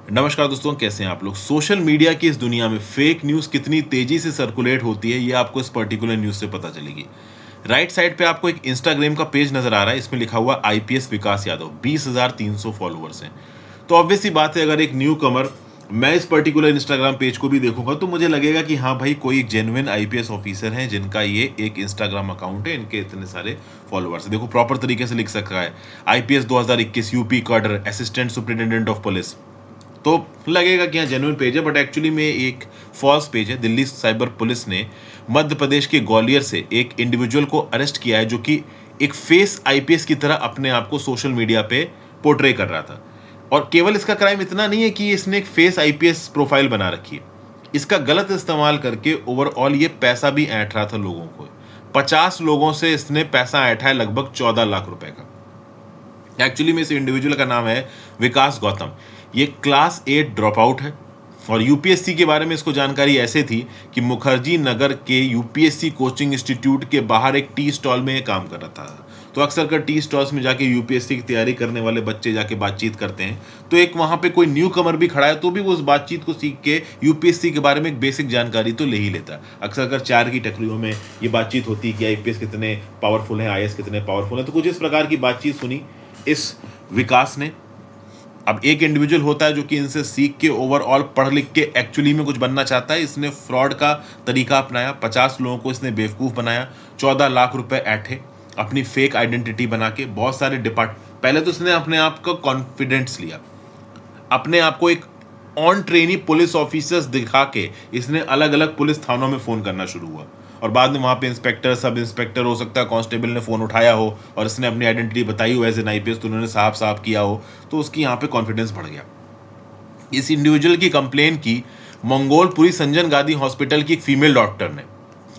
नमस्कार दोस्तों, कैसे हैं आप लोग। सोशल मीडिया की इस दुनिया में फेक न्यूज़ कितनी तेजी से सर्कुलेट होती है, ये आपको इस पर्टिकुलर न्यूज़ से पता चलेगी। राइट साइड पे आपको एक इंस्टाग्राम का पेज नजर आ रहा है, इसमें लिखा हुआ आईपीएस विकास यादव, 20,300 फॉलोअर्स हैं। तो ऑब्वियस सी बात है, अगर एक न्यू कमर मैं इस पर्टिकुलर इंस्टाग्राम पेज को भी देखूंगा तो मुझे लगेगा कि हाँ भाई, कोई एक जेन्युइन आईपीएस ऑफिसर है जिनका ये एक इंस्टाग्राम अकाउंट है, इनके इतने सारे फॉलोअर्स है। देखो, प्रॉपर तरीके से लिख सकता है IPS 2021 UP cadre assistant superintendent of police. तो लगेगा कि हाँ जेन्युइन पेज है, बट एक्चुअली में एक फॉल्स पेज है। दिल्ली साइबर पुलिस ने मध्य प्रदेश के ग्वालियर से एक इंडिविजुअल को अरेस्ट किया है जो कि एक फेस आईपीएस की तरह अपने आप को सोशल मीडिया पे पोर्ट्रे कर रहा था। और केवल इसका क्राइम इतना नहीं है कि इसने एक फेस आईपीएस प्रोफाइल बना रखी है, इसका गलत इस्तेमाल करके ओवरऑल ये पैसा भी ऐंठ रहा था लोगों को। 50 लोगों से इसने पैसा ऐंठा है, लगभग 14 लाख रुपए का। एक्चुअली में इस इंडिविजुअल का नाम है विकास गौतम। ये क्लास 8 ड्रॉप आउट है और यूपीएससी के बारे में इसको जानकारी ऐसे थी कि मुखर्जी नगर के यूपीएससी कोचिंग इंस्टीट्यूट के बाहर एक टी स्टॉल में ये काम कर रहा था। तो अक्सर कर टी स्टॉल्स में जाके यूपीएससी की तैयारी करने वाले बच्चे जाके बातचीत करते हैं, तो एक वहाँ पे कोई न्यू कमर भी खड़ा है तो भी वो उस बातचीत को सीख के यूपीएससी के बारे में एक बेसिक जानकारी तो ले ही लेता। अक्सर कर चार की टकरियों में ये बातचीत होती है कि आईपीएस कितने पावरफुल है, आईएएस कितने पावरफुल है। तो कुछ इस प्रकार की बातचीत सुनी इस विकास ने। अब एक इंडिविजुअल होता है जो कि इनसे सीख के ओवरऑल पढ़ लिख के एक्चुअली में कुछ बनना चाहता है। इसने फ्रॉड का तरीका अपनाया, 50 लोगों को इसने बेवकूफ़ बनाया, 14 लाख रुपए ऐंठे अपनी फेक आइडेंटिटी बना के। बहुत सारे पहले तो इसने अपने आप का कॉन्फिडेंस लिया, अपने आप को एक ऑन ट्रेनी पुलिस ऑफिसर्स दिखा के इसने अलग अलग पुलिस थानों में फ़ोन करना शुरू हुआ। और बाद में वहाँ पे इंस्पेक्टर, सब इंस्पेक्टर, हो सकता है कांस्टेबल ने फ़ोन उठाया हो और इसने अपनी आइडेंटिटी बताई हो एज एन आईपीएस, तो उन्होंने साफ साफ किया हो, तो उसकी यहाँ पे कॉन्फिडेंस बढ़ गया। इस इंडिविजुअल की कंप्लेन की मंगोलपुरी संजन गांधी हॉस्पिटल की एक फीमेल डॉक्टर ने।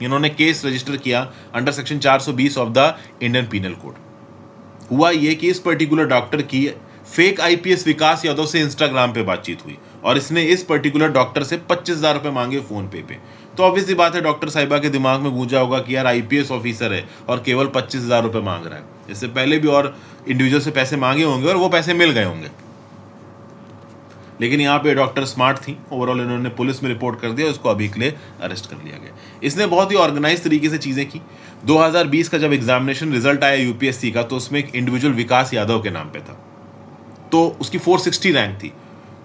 इन्होंने केस रजिस्टर किया under section 420 of the Indian penal code. हुआ ये कि इस पर्टिकुलर डॉक्टर की फेक आईपीएस विकास यादव से इंस्टाग्राम पे बातचीत हुई और इसने इस पर्टिकुलर डॉक्टर से 25,000 रुपए मांगे फोन पे। तो ऑब्वियसली बात है, डॉक्टर साहिबा के दिमाग में गूंजा होगा कि यार आईपीएस ऑफिसर है और केवल 25,000 रुपए मांग रहा है। इससे पहले भी और इंडिविजुअल से पैसे मांगे होंगे और वो पैसे मिल गए होंगे, लेकिन यहाँ पे डॉक्टर स्मार्ट थी। ओवरऑल इन्होंने पुलिस में रिपोर्ट कर दिया, उसको अभी के लिए अरेस्ट कर लिया गया। इसने बहुत ही ऑर्गेनाइज तरीके से चीज़ें की। 2020 का जब एग्जामिनेशन रिजल्ट आया यूपीएससी का, तो उसमें एक इंडिविजुअल विकास यादव के नाम पे था, तो उसकी 460 रैंक थी।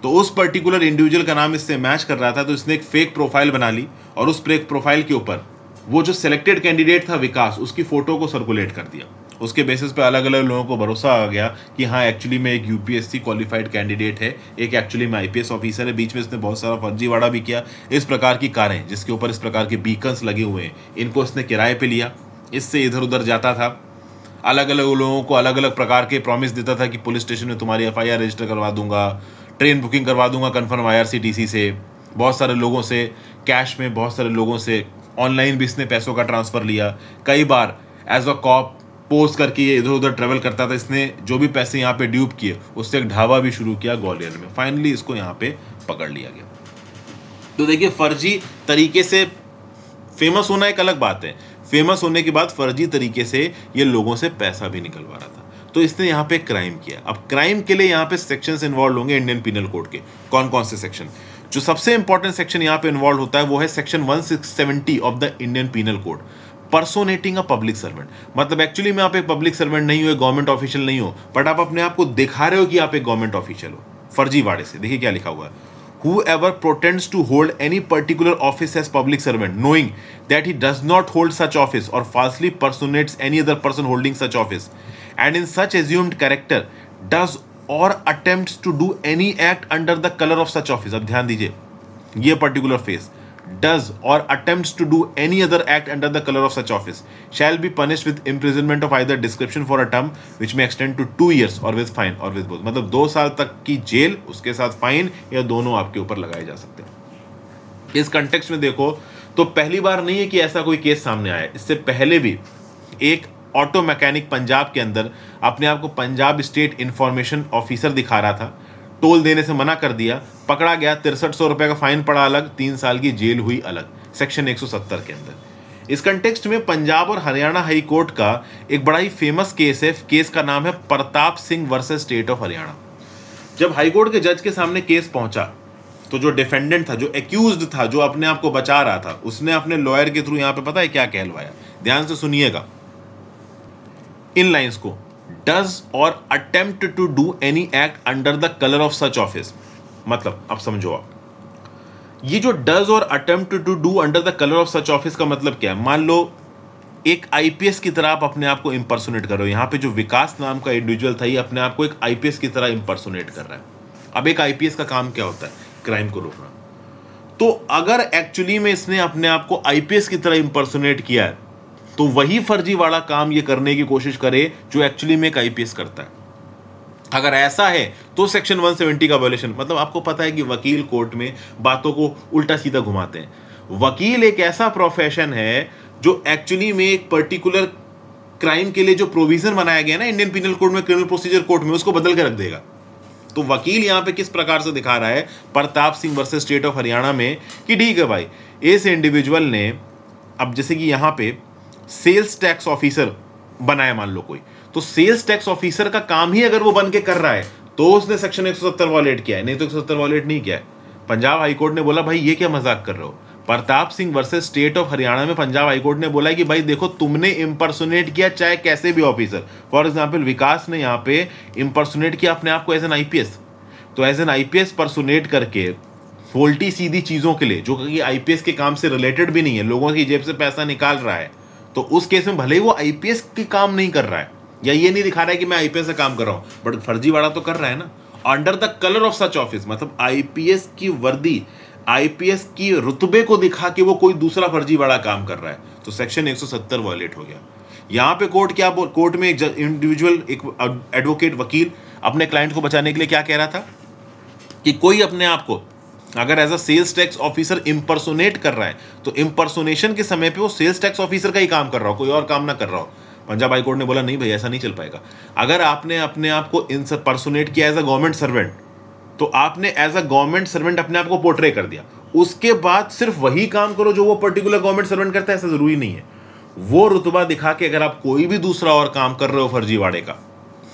तो उस पर्टिकुलर इंडिविजुअल का नाम इससे मैच कर रहा था, तो इसने एक फेक प्रोफाइल बना ली और उस फेक प्रोफाइल के ऊपर वो जो सिलेक्टेड कैंडिडेट था विकास, उसकी फोटो को सर्कुलेट कर दिया। उसके बेसिस पे अलग अलग लोगों को भरोसा आ गया कि हाँ एक्चुअली में एक यूपीएससी क्वालिफाइड कैंडिडेट है, एक एक्चुअली में आईपीएस ऑफिसर है। बीच में इसने बहुत सारा फर्जीवाड़ा भी किया। इस प्रकार की कारें जिसके ऊपर इस प्रकार के बीकन्स लगे हुए हैं, इनको इसने किराए पे लिया, इससे इधर उधर जाता था, अलग अलग लोगों को अलग अलग प्रकार के प्रॉमिस देता था कि पुलिस स्टेशन में तुम्हारी एफआईआर रजिस्टर करवा दूंगा, ट्रेन बुकिंग करवा दूंगा कन्फर्म आईआरसीटीसी से। बहुत सारे लोगों से कैश में, बहुत सारे लोगों से ऑनलाइन भी इसने पैसों का ट्रांसफ़र लिया। कई बार एज अ कॉप पोस्ट करके ये इधर उधर ट्रेवल करता था। इसने जो भी पैसे यहाँ पे ड्यूब किए, उससे एक ढाबा भी शुरू किया ग्वालियर में। फाइनली इसको यहाँ पे पकड़ लिया गया। तो देखिए, फर्जी तरीके से फेमस होना एक अलग बात है, फेमस होने के बाद फर्जी तरीके से ये लोगों से पैसा भी निकलवा रहा था। तो इसने यहाँ पे क्राइम किया। अब क्राइम के लिए यहाँ पे सेक्शंस इन्वॉल्व होंगे इंडियन पीनल कोड के। कौन कौन से सेक्शन? जो सबसे इंपॉर्टेंट सेक्शन यहाँ पे इन्वॉल्व होता है वो है section 1670 of the Indian penal code, personating a public servant. मतलब एक्चुअली में आप एक पब्लिक सर्वेंट नहीं हो, गवर्नमेंट ऑफिशियल नहीं हो, बट आप अपने आप को दिखा रहे हो कि आप एक गवर्नमेंट ऑफिशियल हो फर्जीवाड़े से। देखिए क्या लिखा हुआ है, whoever pretends to hold any particular office as public servant, knowing that he does not hold such office, or falsely personates any other person holding such office, and in such assumed character does or attempts to do any act under the color of such office। अब ध्यान दीजिए, ये particular face does or attempts to do any other act under the color of such office shall be punished with imprisonment of either description for a term which may extend to 2 years or with fine or with both। मतलब 2 साल तक की jail, उसके साथ fine, या दोनों आपके ऊपर लगाए जा सकते हैं। इस कंटेक्स्ट में देखो तो पहली बार नहीं है कि ऐसा कोई केस सामने आया। इससे पहले भी एक ऑटो मैकेनिक पंजाब के अंदर अपने आप को पंजाब स्टेट इंफॉर्मेशन ऑफिसर दिखा रहा था, टोल देने से मना कर दिया, पकड़ा गया, 6300 रुपए का फाइन पड़ा अलग, 3 साल की जेल हुई अलग, सेक्शन 170 के अंदर। इस कंटेक्स्ट में पंजाब और हरियाणा हाई कोर्ट का एक बड़ा ही फेमस केस है। केस का नाम है Pratap Singh versus state of Haryana. जब हाईकोर्ट के जज के सामने केस पहुंचा तो जो डिफेंडेंट था, जो एक्यूज्ड था, जो अपने आप को बचा रहा था, उसने अपने लॉयर के थ्रू यहां पे पता है क्या कहलवाया? ध्यान से सुनिएगा इन लाइंस को। Does or attempt to do any act under the colour of such office. मतलब अब समझो आप, ये जो does or attempt to do under the colour of such office का मतलब क्या है? मान लो एक आईपीएस की तरह आप अपने आप को इंपर्सोनेट कर रहे हो। यहां पे जो विकास नाम का इंडिविजुअल था, ये अपने आप को एक आईपीएस की तरह इंपर्सोनेट कर रहा है। अब एक आईपीएस का काम क्या होता है? क्राइम को रोकना। तो अगर एक्चुअली में इसने अपने आप को आईपीएस की तरह इंपर्सोनेट किया है, तो वही फर्जीवाड़ा काम ये करने की कोशिश करे जो एक्चुअली में एक आईपीएस करता है। अगर ऐसा है तो सेक्शन 170 का वायलेशन। मतलब आपको पता है कि वकील कोर्ट में बातों को उल्टा सीधा घुमाते हैं। वकील एक ऐसा प्रोफेशन है जो एक्चुअली में एक पर्टिकुलर क्राइम के लिए जो प्रोविजन बनाया गया ना इंडियन पिनल कोड में, क्रिमिनल प्रोसीजर कोड में, उसको बदल के रख देगा। तो वकील यहां पे किस प्रकार से दिखा रहा है Pratap Singh versus state of Haryana में कि ठीक है भाई, इस इंडिविजुअल ने, अब जैसे कि यहां पे सेल्स टैक्स ऑफिसर बनाया मान लो कोई, तो सेल्स टैक्स ऑफिसर का काम ही अगर वो बन के कर रहा है तो उसने सेक्शन 170 वॉलेट किया है, नहीं तो 170 वॉलेट नहीं किया है। पंजाब हाईकोर्ट ने बोला भाई ये क्या मजाक कर रहे हो? Pratap Singh versus state of Haryana में पंजाब हाईकोर्ट ने बोला कि भाई देखो, तुमने इंपर्सोनेट किया चाहे कैसे भी ऑफिसर। फॉर एग्जांपल विकास ने यहां पे इंपर्सोनेट किया अपने आप को एज एन आईपीएस, तो एज एन आईपीएस पर्सोनेट करके फोल्टी सीधी चीजों के लिए, जो कि आईपीएस के काम से रिलेटेड भी नहीं है, लोगों की जेब से पैसा निकाल रहा है, तो उस केस में भले ही वो आईपीएस के काम नहीं कर रहा है या ये नहीं दिखा रहा है कि मैं आईपीएस से काम कर रहा हूं, बट फर्जीवाड़ा तो कर रहा है ना under the colour of such office. मतलब आईपीएस की वर्दी, आईपीएस की रुतबे को दिखा के वो कोई दूसरा फर्जीवाड़ा काम कर रहा है, तो सेक्शन 170 वॉलेट हो गया। यहां पे कोर्ट में एक इंडिविजुअल, एक एडवोकेट, वकील अपने क्लाइंट को बचाने के लिए क्या कह रहा था कि कोई अपने आप को अगर as a sales tax officer impersonate कर रहा है तो इंपर्सोनेशन के समय पे वो सेल्स टैक्स ऑफिसर का ही काम कर रहा हो, कोई और काम ना कर रहा हो। पंजाब हाईकोर्ट ने बोला नहीं भाई, ऐसा नहीं चल पाएगा। अगर आपने अपने आप को इंपर्सोनेट किया एज अ गवर्नमेंट सर्वेंट, तो आपने एज अ गवर्नमेंट सर्वेंट अपने आप को पोर्ट्रे कर दिया। उसके बाद सिर्फ वही काम करो जो वो पर्टिकुलर गवर्नमेंट सर्वेंट करता है, ऐसा जरूरी नहीं है। वो रुतबा दिखा के अगर आप कोई भी दूसरा और काम कर रहे हो फर्जीवाड़े का,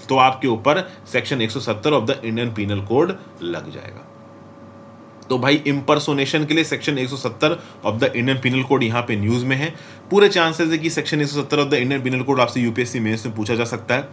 तो आपके ऊपर section 170 of the Indian penal code लग जाएगा। तो भाई इंपर्सोनेशन के लिए section 170 of the Indian penal code यहाँ पे न्यूज में है। पूरे चांसेस है कि section 170 of the Indian penal code आपसे यूपीएससी मेंस में पूछा जा सकता है।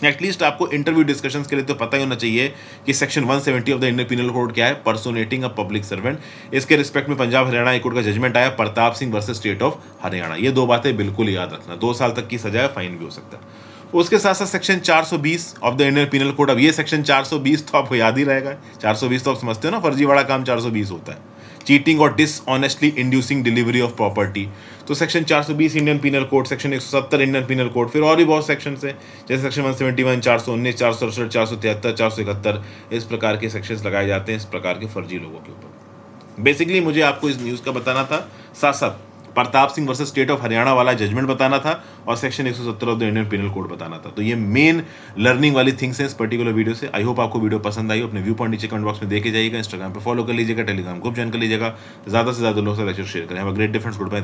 एटलीस्ट आपको इंटरव्यू डिस्कशंस के लिए तो पता ही होना चाहिए कि section 170 of the Indian penal code क्या है, पर्सोनेटिंग अ पब्लिक सर्वेंट। इसके रिस्पेक्ट में पंजाब हरियाणा हाईकोर्ट का जजमेंट आया, Pratap Singh versus state of Haryana. ये दो बातें बिल्कुल याद रखना, 2 साल तक की सजा है, फाइन भी हो सकता है। उसके साथ साथ section 420 of the Indian penal code. अब ये सेक्शन 420 तो आपको याद ही रहेगा। 420 तो आप समझते हो ना, फर्जीवाड़ा काम 420 होता है, चीटिंग और dishonestly inducing delivery of property. तो section 420 Indian penal code, section 170 Indian penal code, फिर और भी बहुत सेक्शन है जैसे सेक्शन 171, 419, 467, 473, 471, इस प्रकार के सेक्शंस लगाए जाते हैं इस प्रकार के फर्जी लोगों के ऊपर। बेसिकली मुझे आपको इस न्यूज़ का बताना था, साथ साथ Pratap Singh versus state of Haryana वाला जजमेंट बताना था और section 170 of the Indian penal code बताना था। तो ये मेन लर्निंग वाली थिंग्स हैं इस पर्टिकुलर वीडियो से। आई होप आपको वीडियो पसंद आई। अपने व्यू पॉइंट नीचे कमेंट बॉक्स में देके जाइएगा, इंस्टाग्राम पे फॉलो कर लीजिएगा, टेलीग्राम ग्रुप ज्वाइन कर लीजिएगा, ज्यादा से ज्यादा लोगों से लेक्चर शेयर करें। Have a great difference, good bye.